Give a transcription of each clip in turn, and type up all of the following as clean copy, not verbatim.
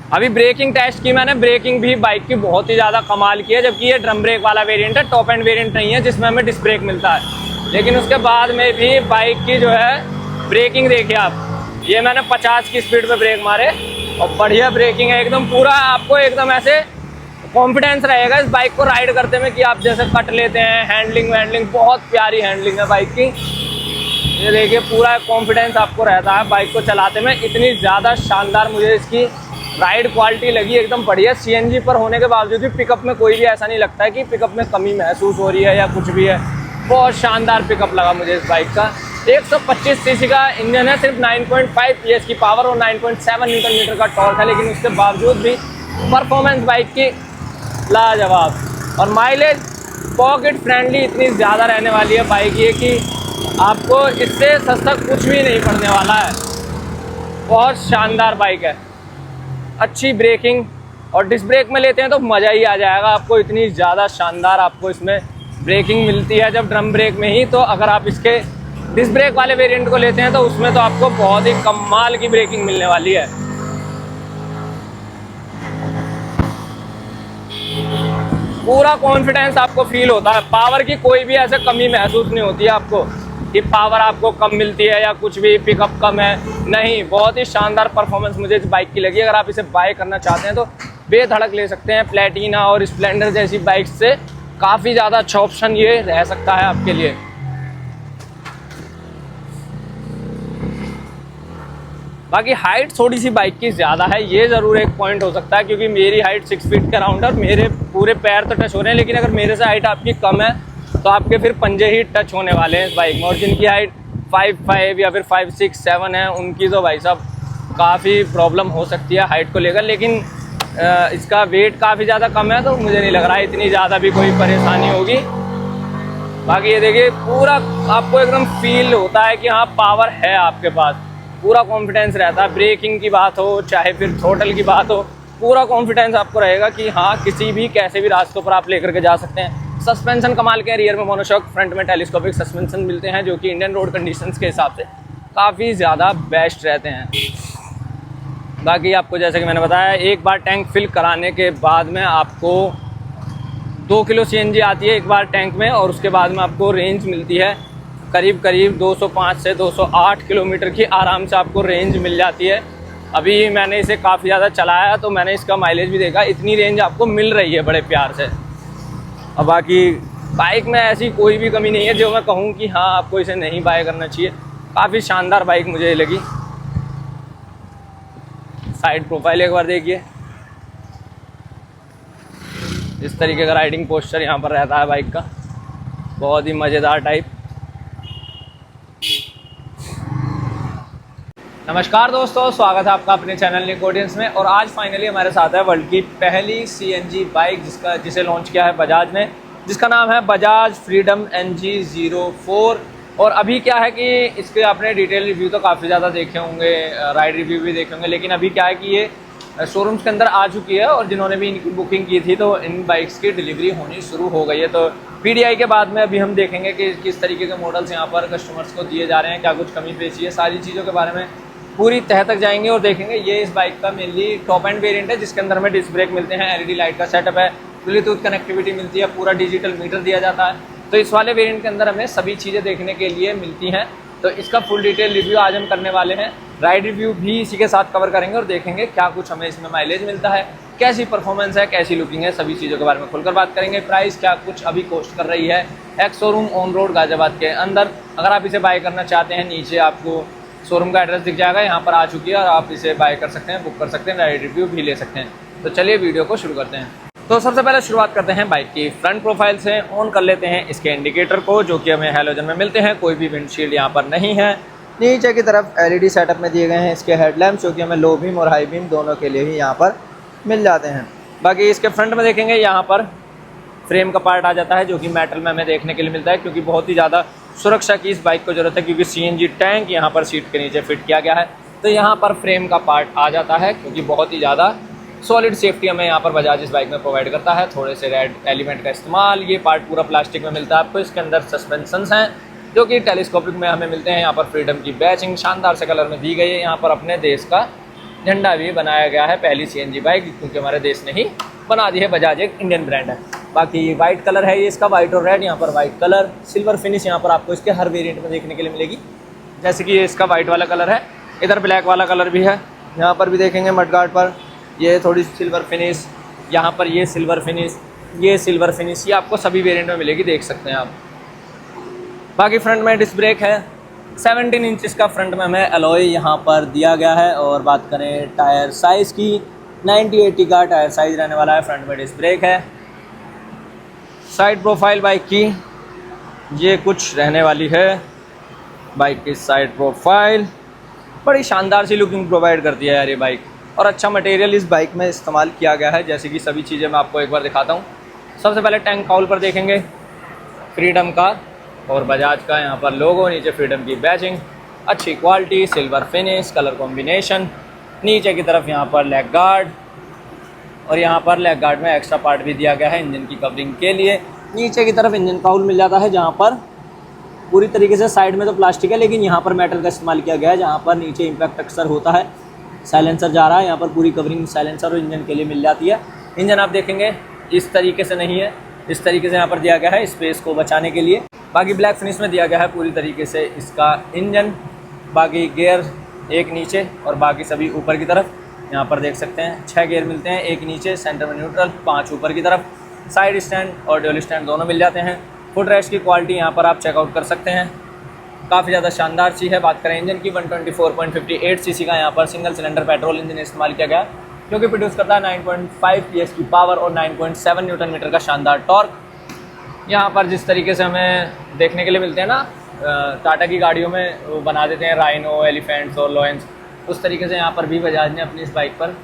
अभी breaking test की मैंने, ब्रेकिंग भी बाइक की बहुत ही ज़्यादा कमाल की है, जबकि ये ड्रम ब्रेक वाला वेरिएंट है, टॉप एंड वेरिएंट नहीं है जिसमें हमें डिस्क ब्रेक मिलता है। लेकिन उसके बाद में भी बाइक की जो है ब्रेकिंग देखिए आप, ये मैंने 50 की स्पीड पे ब्रेक मारे और बढ़िया ब्रेकिंग है एकदम। पूरा आपको एकदम ऐसे कॉन्फिडेंस रहेगा इस बाइक को राइड करते में कि आप जैसे कट लेते हैं। हैंडलिंग बहुत प्यारी हैंडलिंग है बाइक की, ये देखिए पूरा कॉन्फिडेंस आपको रहता है बाइक को चलाते में। इतनी ज़्यादा शानदार मुझे इसकी राइड क्वालिटी लगी, एकदम बढ़िया। सीएनजी पर होने के बावजूद भी पिकअप में कोई भी ऐसा नहीं लगता है कि पिकअप में कमी महसूस हो रही है या कुछ भी है। बहुत शानदार पिकअप लगा मुझे इस बाइक का। 125 सीसी का इंजन है, सिर्फ 9.5 PS की पावर और 9.7 न्यूटन मीटर का टॉर्क है, लेकिन उसके बावजूद भी परफॉर्मेंस बाइक की लाजवाब। और माइलेज पॉकेट फ्रेंडली इतनी ज़्यादा रहने वाली है बाइक ये कि आपको इससे सस्ता कुछ भी नहीं पड़ने वाला है। बहुत शानदार बाइक है, अच्छी ब्रेकिंग, और डिस्क ब्रेक में लेते हैं तो मज़ा ही आ जाएगा आपको। इतनी ज़्यादा शानदार आपको इसमें ब्रेकिंग मिलती है जब ड्रम ब्रेक में ही। तो अगर आप इसके डिस्क ब्रेक वाले वेरिएंट को लेते हैं तो उसमें तो आपको बहुत ही कमाल की ब्रेकिंग मिलने वाली है। पूरा कॉन्फिडेंस आपको फील होता है, पावर की कोई भी ऐसे कमी महसूस नहीं होती है आपको कि पावर आपको कम मिलती है या कुछ भी पिकअप कम है, नहीं। बहुत ही शानदार परफॉर्मेंस मुझे इस बाइक की लगी। अगर आप इसे बाय करना चाहते हैं तो बेधड़क ले सकते हैं। प्लेटिना और स्प्लेंडर जैसी बाइक से काफ़ी ज़्यादा अच्छा ऑप्शन ये रह सकता है आपके लिए। बाकी हाइट थोड़ी सी बाइक की ज़्यादा है, ये ज़रूर एक पॉइंट हो सकता है, क्योंकि मेरी हाइट 6 फीट के अराउंड है और मेरे पूरे पैर तो टच हो रहे हैं। लेकिन अगर मेरे से हाइट आपकी कम है तो आपके फिर पंजे ही टच होने वाले हैं इस बाइक में। और जिनकी हाइट 5'5" या फिर 5'6", 7" है, उनकी तो भाई साहब काफ़ी प्रॉब्लम हो सकती है हाइट को लेकर। लेकिन इसका वेट काफ़ी ज़्यादा कम है तो मुझे नहीं लग रहा है इतनी ज़्यादा भी कोई परेशानी होगी। बाकी ये देखिए पूरा आपको एकदम फील होता है कि हाँ पावर है आपके पास, पूरा कॉन्फिडेंस रहता है। ब्रेकिंग की बात हो चाहे फिर थ्रोटल की बात हो, पूरा कॉन्फिडेंस आपको रहेगा कि हाँ किसी भी कैसे भी रास्तों पर आप लेकर के जा सकते हैं। सस्पेंशन कमाल के, रियर में मोनोशॉक, फ्रंट में टेलीस्कोपिक सस्पेंशन मिलते हैं जो कि इंडियन रोड कंडीशंस के हिसाब से काफ़ी ज़्यादा बेस्ट रहते हैं। बाकी आपको जैसे कि मैंने बताया, एक बार टैंक फिल कराने के बाद में आपको 2 किलो CNG आती है एक बार टैंक में, और उसके बाद में आपको रेंज मिलती है करीब 205 से 208 किलोमीटर की आराम से आपको रेंज मिल जाती है। अभी मैंने इसे काफ़ी ज़्यादा चलाया तो मैंने इसका माइलेज भी देखा, इतनी रेंज आपको मिल रही है बड़े प्यार से। और बाकी बाइक में ऐसी कोई भी कमी नहीं है जो मैं कहूँ कि हाँ आपको इसे नहीं बाय करना चाहिए। काफ़ी शानदार बाइक मुझे लगी। साइड प्रोफाइल एक बार देखिए, इस तरीके का राइडिंग पोस्चर यहाँ पर रहता है बाइक का, बहुत ही मज़ेदार टाइप। नमस्कार दोस्तों, स्वागत है आपका अपने चैनल निकोडियंस में। और आज फाइनली हमारे साथ है वर्ल्ड की पहली CNG बाइक जिसे लॉन्च किया है बजाज ने, जिसका नाम है बजाज फ्रीडम NG04। और अभी क्या है कि इसके आपने डिटेल रिव्यू तो काफ़ी ज़्यादा देखे होंगे, राइड रिव्यू भी देखे होंगे, लेकिन अभी क्या है कि ये शोरूम्स के अंदर आ चुकी है और जिन्होंने भी इनकी बुकिंग की थी तो इन बाइक्स की डिलीवरी होनी शुरू हो गई है। तो PDI के बाद में अभी हम देखेंगे कि किस तरीके के मॉडल्स यहाँ पर कस्टमर्स को दिए जा रहे हैं, क्या कुछ कमी पेशी है, सारी चीज़ों के बारे में पूरी तह तक जाएंगे और देखेंगे। ये इस बाइक का मेनली टॉप एंड वेरिएंट है जिसके अंदर हमें डिस्क ब्रेक मिलते हैं, LED लाइट का सेटअप है, ब्लूटूथ कनेक्टिविटी मिलती है, पूरा डिजिटल मीटर दिया जाता है। तो इस वाले वेरिएंट के अंदर हमें सभी चीज़ें देखने के लिए मिलती हैं। तो इसका फुल डिटेल रिव्यू आज हम करने वाले हैं, राइड रिव्यू भी इसी के साथ कवर करेंगे और देखेंगे क्या कुछ हमें इसमें माइलेज मिलता है, कैसी परफॉर्मेंस है, कैसी लुकिंग है, सभी चीज़ों के बारे में खुलकर बात करेंगे। प्राइस क्या कुछ अभी कॉस्ट कर रही है ex showroom on road Ghaziabad के अंदर। अगर आप इसे बाय करना चाहते हैं, नीचे आपको शोरूम का एड्रेस दिख जाएगा, यहाँ पर आ चुकी है और आप इसे बाय कर सकते हैं, बुक कर सकते हैं, राइड रिव्यू भी ले सकते हैं। तो चलिए वीडियो को शुरू करते हैं। तो सबसे पहले शुरुआत करते हैं बाइक की फ्रंट प्रोफाइल से। ऑन कर लेते हैं इसके इंडिकेटर को जो कि हमें हैलोजन में मिलते हैं, कोई भी विंडशील्ड यहाँ पर नहीं है। नीचे की तरफ LED सेटअप में दिए गए हैं इसके हेडलैम्प जो कि हमें लो बीम और हाई बीम दोनों के लिए ही यहाँ पर मिल जाते हैं। बाकी इसके फ्रंट में देखेंगे यहाँ पर फ्रेम का पार्ट आ जाता है जो कि मेटल में हमें देखने के लिए मिलता है, क्योंकि बहुत ही ज़्यादा सुरक्षा की इस बाइक को ज़रूरत है, क्योंकि CNG टैंक यहाँ पर सीट के नीचे फिट किया गया है। तो यहाँ पर फ्रेम का पार्ट आ जाता है क्योंकि बहुत ही ज़्यादा सॉलिड सेफ्टी हमें यहाँ पर बजाज इस बाइक में प्रोवाइड करता है। थोड़े से रेड एलिमेंट का इस्तेमाल, ये पार्ट पूरा प्लास्टिक में मिलता है आपको। इसके अंदर सस्पेंशंस हैं जो कि टेलीस्कोपिक में हमें मिलते हैं। यहाँ पर फ्रीडम की बैचिंग शानदार से कलर में दी गई है, यहाँ पर अपने देश का झंडा भी बनाया गया है पहली CNG बाइक, क्योंकि हमारे देश ने ही बना दी है। बजाज एक इंडियन ब्रांड है। बाकी वाइट कलर है ये इसका, वाइट और रेड। यहाँ पर वाइट कलर, सिल्वर फिनिश यहाँ पर आपको इसके हर वेरिएंट में देखने के लिए मिलेगी। जैसे कि ये इसका वाइट वाला कलर है, इधर ब्लैक वाला कलर भी है। यहाँ पर भी देखेंगे मडगार्ड पर ये थोड़ी सिल्वर फिनिश, यहाँ पर ये सिल्वर फिनिश, ये सिल्वर फिनिश, ये आपको सभी वेरिएंट में मिलेगी, देख सकते हैं आप। बाकी फ्रंट में डिस्क ब्रेक है, 17 इंचज़ का फ्रंट में हमें अलॉय यहाँ पर दिया गया है। और बात करें टायर साइज़ की, 90-80 का टायर साइज़ रहने वाला है। फ्रंट में डिस्क ब्रेक है। साइड प्रोफाइल बाइक की ये कुछ रहने वाली है। बाइक की साइड प्रोफाइल बड़ी शानदार सी लुकिंग प्रोवाइड करती है यार ये बाइक, और अच्छा मटेरियल इस बाइक में इस्तेमाल किया गया है। जैसे कि सभी चीज़ें मैं आपको एक बार दिखाता हूँ। सबसे पहले टैंक काउल पर देखेंगे फ्रीडम का और बजाज का यहाँ पर लोगो, नीचे फ्रीडम की बैचिंग, अच्छी quality, silver finish, colour combination. नीचे की तरफ यहाँ पर लेग गार्ड, और यहाँ पर लेग गार्ड में एक्स्ट्रा पार्ट भी दिया गया है इंजन की कवरिंग के लिए। नीचे की तरफ इंजन काउल मिल जाता है, जहाँ पर पूरी तरीके से साइड में तो प्लास्टिक है, लेकिन यहाँ पर मेटल का इस्तेमाल किया गया है। जहाँ पर नीचे इम्पैक्ट अक्सर होता है, साइलेंसर जा रहा है, यहाँ पर पूरी कवरिंग साइलेंसर और इंजन के लिए मिल जाती है। इंजन आप देखेंगे इस तरीके से नहीं है, इस तरीके से यहाँ पर दिया गया है स्पेस को बचाने के लिए। बाकी ब्लैक फिनिश में दिया गया है पूरी तरीके से इसका इंजन। बाकी गियर एक नीचे और बाकी सभी ऊपर की तरफ। यहाँ पर देख सकते हैं 6 गियर मिलते हैं, एक नीचे, सेंटर में न्यूट्रल, 5 ऊपर की तरफ। साइड स्टैंड और ड्यूल स्टैंड दोनों मिल जाते हैं। फुट रेस्ट की क्वालिटी यहाँ पर आप चेकआउट कर सकते हैं, काफ़ी ज़्यादा शानदार सी है। बात करें इंजन की, 124.58 सीसी का यहाँ पर सिंगल सिलेंडर पेट्रोल इंजन इस्तेमाल किया गया, जो कि प्रोड्यूस करता है 9.5 PS की पावर और 9.7 न्यूटन मीटर का शानदार टॉर्क। यहाँ पर जिस तरीके से हमें देखने के लिए मिलते हैं ना, टाटा की गाड़ियों में वो बना देते हैं राइनो, एलिफेंट्स और लॉयंस, उस तरीके से यहाँ पर भी बजाज ने अपनी इस बाइक पर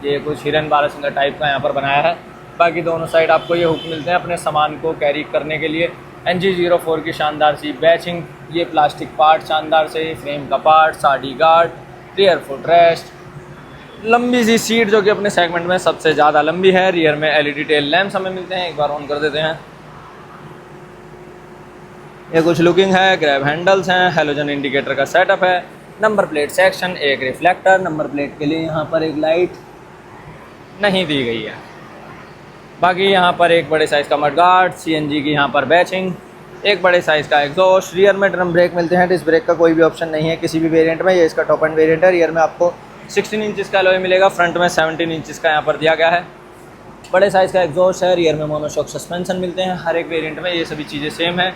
ये कुछ हिरन बारहसिंगा टाइप का यहाँ पर बनाया है। बाकी दोनों साइड आपको ये हुक मिलते हैं अपने सामान को कैरी करने के लिए। NG04 की शानदार सी बैचिंग, ये प्लास्टिक पार्ट शानदार से, फ्रेम का पार्ट, साडी गार्ड, रियर फुट रेस्ट, लंबी सी सीट जो कि अपने सेगमेंट में सबसे ज़्यादा लंबी है। रियर में LED टेल लैंप्स हमें मिलते हैं, एक बार ऑन कर देते हैं। ये कुछ लुकिंग है, ग्रैब हैंडल्स हैं, हेलोजन इंडिकेटर का सेटअप है, नंबर प्लेट सेक्शन, एक रिफ्लेक्टर, नंबर प्लेट के लिए यहाँ पर एक लाइट नहीं दी गई है। बाकी यहाँ पर एक बड़े साइज़ का मडगार्ड, CNG की यहाँ पर बैचिंग, एक बड़े साइज़ का एग्जॉस्ट। रियर में ड्रम ब्रेक मिलते हैं, डिस्क ब्रेक का कोई भी ऑप्शन नहीं है किसी भी वेरिएंट में। ये इसका टॉप एंड वेरिएंट है। रियर में आपको 16 इंचज़ का अलॉय मिलेगा, फ्रंट में 17 इंचज़ का यहाँ पर दिया गया है। बड़े साइज़ का एग्जॉस्ट है, रियर में मोनोशॉक सस्पेंशन मिलते हैं हर एक वेरिएंट में, ये सभी चीज़ें सेम है।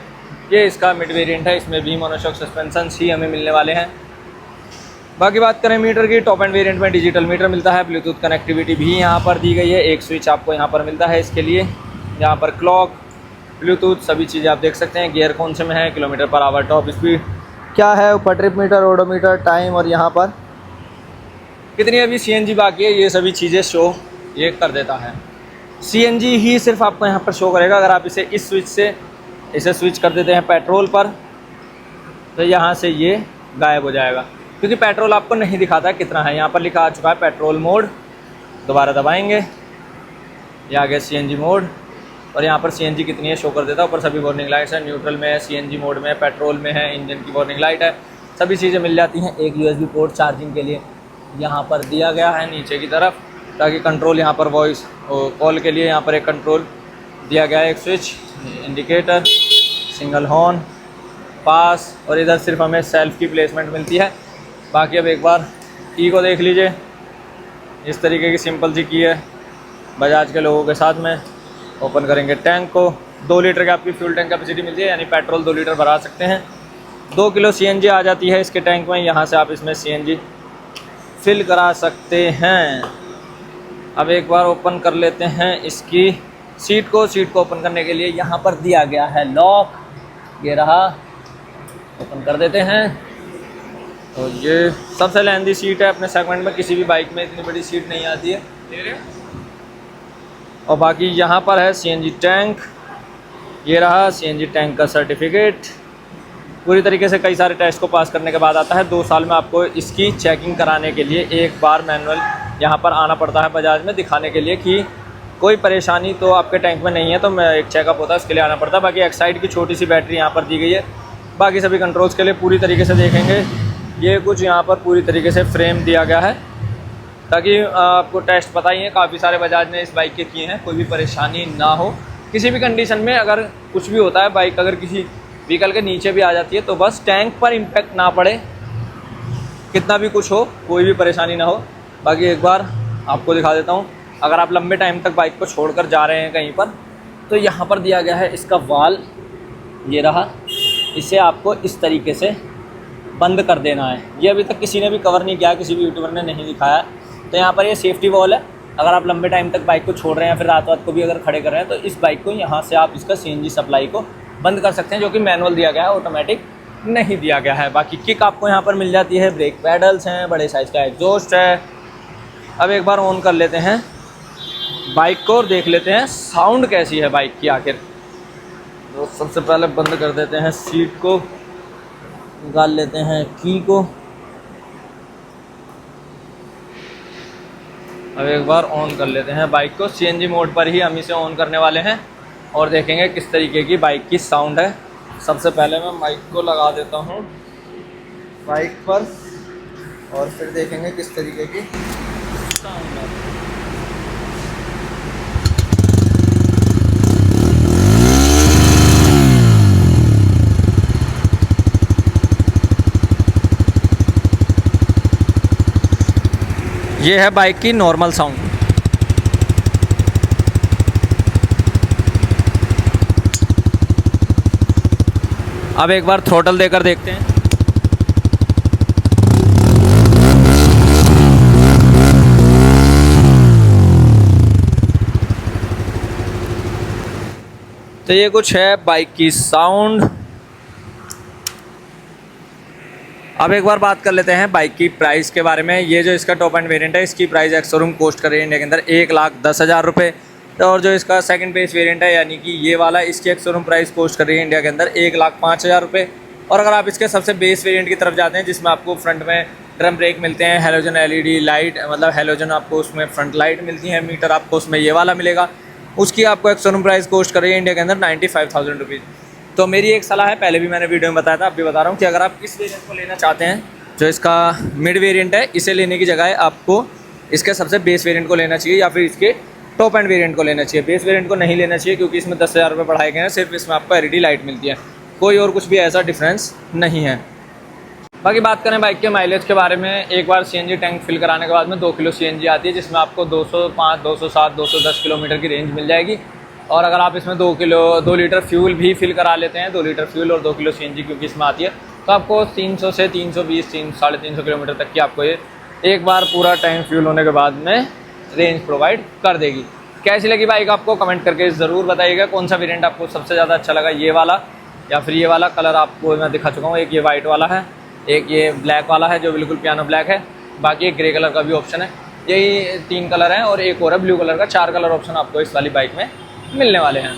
ये इसका मिड वेरिएंट है, इसमें भी मोनोशॉक सस्पेंशन ही हमें मिलने वाले हैं। बाकी बात करें मीटर की, टॉप एंड वेरिएंट में डिजिटल मीटर मिलता है, ब्लूटूथ कनेक्टिविटी भी यहाँ पर दी गई है, एक स्विच आपको यहाँ पर मिलता है इसके लिए। यहाँ पर क्लॉक, ब्लूटूथ, सभी चीज़ें आप देख सकते हैं। गियर कौन से में है, kilometre per hour, top speed क्या है, ऊपर ट्रिप मीटर, ओडोमीटर, टाइम, और यहाँ पर कितनी अभी CNG बाकी है, ये सभी चीज़ें शो ये कर देता है। CNG ही सिर्फ आपको यहाँ पर शो करेगा। अगर आप इसे इस स्विच से इसे स्विच कर देते हैं पेट्रोल पर, तो यहाँ से ये गायब हो जाएगा, क्योंकि पेट्रोल आपको नहीं दिखाता कितना है। यहाँ पर लिखा आ चुका है पेट्रोल मोड, दोबारा दबाएंगे, ये आ गया CNG मोड, और यहाँ पर CNG कितनी है शो कर देता है। ऊपर सभी वार्निंग लाइट्स हैं, न्यूट्रल में है, CNG मोड में है, पेट्रोल में है, इंजन की वार्निंग लाइट है, सभी चीज़ें मिल जाती हैं। एक USB पोर्ट चार्जिंग के लिए यहाँ पर दिया गया है नीचे की तरफ, ताकि कंट्रोल यहाँ पर वॉइस कॉल के लिए यहाँ पर एक कंट्रोल दिया गया है, एक स्विच, इंडिकेटर, सिंगल हॉर्न, पास, और इधर सिर्फ हमें सेल्फ की प्लेसमेंट मिलती है। बाकी अब एक बार की को देख लीजिए, इस तरीके की सिंपल सी की है बजाज के लोगों के साथ में। ओपन करेंगे टैंक को, 2 लीटर की आपकी फ्यूल टैंक कैपेसिटी मिलती है, यानी पेट्रोल 2 लीटर भरा सकते हैं। 2 किलो CNG आ जाती है इसके टैंक में, यहाँ से आप इसमें CNG फिल करा सकते हैं। अब एक बार ओपन कर लेते हैं इसकी सीट को ओपन करने के लिए यहाँ पर दिया गया है लॉक, ये रहा, ओपन कर देते हैं। तो ये सबसे लेंदी सीट है अपने सेगमेंट में, किसी भी बाइक में इतनी बड़ी सीट नहीं आती है। और बाकी यहाँ पर है CNG टैंक, ये रहा CNG टैंक का सर्टिफिकेट। पूरी तरीके से कई सारे टेस्ट को पास करने के बाद आता है। 2 साल में आपको इसकी चेकिंग कराने के लिए एक बार मैनुअल यहाँ पर आना पड़ता है बजाज में, दिखाने के लिए कि कोई परेशानी तो आपके टैंक में नहीं है, तो मैं एक चेकअप होता है उसके लिए आना पड़ता है। बाकी एक्साइड की छोटी सी बैटरी यहाँ पर दी गई है। बाकी सभी कंट्रोल्स के लिए पूरी तरीके से देखेंगे, ये कुछ यहाँ पर पूरी तरीके से फ्रेम दिया गया है, ताकि आपको टेस्ट पता ही है, काफ़ी सारे बजाज ने इस बाइक के किए हैं, कोई भी परेशानी ना हो किसी भी कंडीशन में। अगर कुछ भी होता है, बाइक अगर किसी व्हीकल के नीचे भी आ जाती है तो बस टैंक पर इम्पैक्ट ना पड़े, कितना भी कुछ हो, कोई भी परेशानी ना हो। बाकी एक बार आपको दिखा देता हूँ, अगर आप लंबे टाइम तक बाइक को छोड़कर जा रहे हैं कहीं पर, तो यहाँ पर दिया गया है इसका वाल, ये रहा। इसे आपको इस तरीके से बंद कर देना है। ये अभी तक किसी ने भी कवर नहीं किया, किसी भी यूट्यूबर ने नहीं दिखाया। तो यहाँ पर ये सेफ्टी वॉल है। अगर आप लंबे टाइम तक बाइक को छोड़ रहे हैं, फिर रात को भी अगर खड़े कर रहे हैं, तो इस बाइक को यहाँ से आप इसका CNG सप्लाई को बंद कर सकते हैं, जो कि मैनुअल दिया गया है, ऑटोमेटिक नहीं दिया गया है। बाकी किक आपको यहाँ पर मिल जाती है, ब्रेक पैडल्स हैं, बड़े साइज़ का एग्जॉस्ट है। अब एक बार ऑन कर लेते हैं बाइक को और देख लेते हैं साउंड कैसी है बाइक की आखिर। तो सबसे पहले बंद कर देते हैं सीट को, निकाल लेते हैं की को। अब एक बार ऑन कर लेते हैं बाइक को। CNG मोड पर ही हम इसे ऑन करने वाले हैं और देखेंगे किस तरीके की बाइक की साउंड है। सबसे पहले मैं माइक को लगा देता हूँ बाइक पर और फिर देखेंगे किस तरीके की साउंड है। ये है बाइक की नॉर्मल साउंड। अब एक बार थ्रोटल देकर देखते हैं। तो ये कुछ है बाइक की साउंड। अब एक बार बात कर लेते हैं बाइक की प्राइस के बारे में। ये जो इसका टॉप एंड वेरिएंट है, इसकी प्राइस एक्स शोरूम कोस्ट कर रही है इंडिया के अंदर 1,10,000 रुपये। और जो इसका सेकंड बेस वेरिएंट है, यानी कि ये वाला, इसकी एक्स शोरूम प्राइस कोस्ट कर रही है इंडिया के अंदर 1,05,000 रुपये। और अगर आप इसके सबसे बेस वेरिएंट की तरफ जाते हैं, जिसमें आपको फ्रंट में ड्रम ब्रेक मिलते हैं, हेलोजन LED लाइट, मतलब हेलोजन आपको उसमें फ्रंट लाइट मिलती है, मीटर आपको उसमें ये वाला मिलेगा, उसकी आपको एक्स शोरूम प्राइस कोस्ट कर रही है इंडिया के अंदर 95,000 रुपीज़। तो मेरी एक सलाह है, पहले भी मैंने वीडियो में बताया था, अब भी बता रहा हूँ कि अगर आप इस वेरिएंट को लेना चाहते हैं, जो इसका मिड वेरिएंट है, इसे लेने की जगह आपको इसके सबसे बेस वेरिएंट को लेना चाहिए या फिर इसके टॉप एंड वेरिएंट को लेना चाहिए। बेस वेरिएंट को नहीं लेना चाहिए क्योंकि इसमें 10,000 रुपये बढ़ाए गए हैं, सिर्फ इसमें आपको LED लाइट मिलती है, कोई और कुछ भी ऐसा डिफरेंस नहीं है। बाकी बात करें बाइक के माइलेज के बारे में, एक बार CNG टैंक फिल कराने के बाद में 2 किलो CNG आती है, जिसमें आपको 205, 207, 210 किलोमीटर की रेंज मिल जाएगी। और अगर आप इसमें 2 लीटर फ्यूल भी फिल करा लेते हैं, 2 लीटर फ्यूल और 2 किलो CNG क्योंकि इसमें आती है, तो आपको 300 से 320, 350 किलोमीटर तक की आपको ये एक बार पूरा टैंक फ्यूल होने के बाद में रेंज प्रोवाइड कर देगी। कैसी लगी बाइक आपको कमेंट करके ज़रूर बताइएगा। कौन सा वेरिएंट आपको सबसे ज़्यादा अच्छा लगा, ये वाला या फिर ये वाला। कलर आपको मैं दिखा चुका हूँ, एक ये वाइट वाला है, एक ये ब्लैक वाला है जो बिल्कुल पियानो ब्लैक है, बाकी एक ग्रे कलर का भी ऑप्शन है। यही 3 कलर हैं और एक और है ब्लू कलर का। 4 कलर ऑप्शन आपको इस वाली बाइक में मिलने वाले हैं।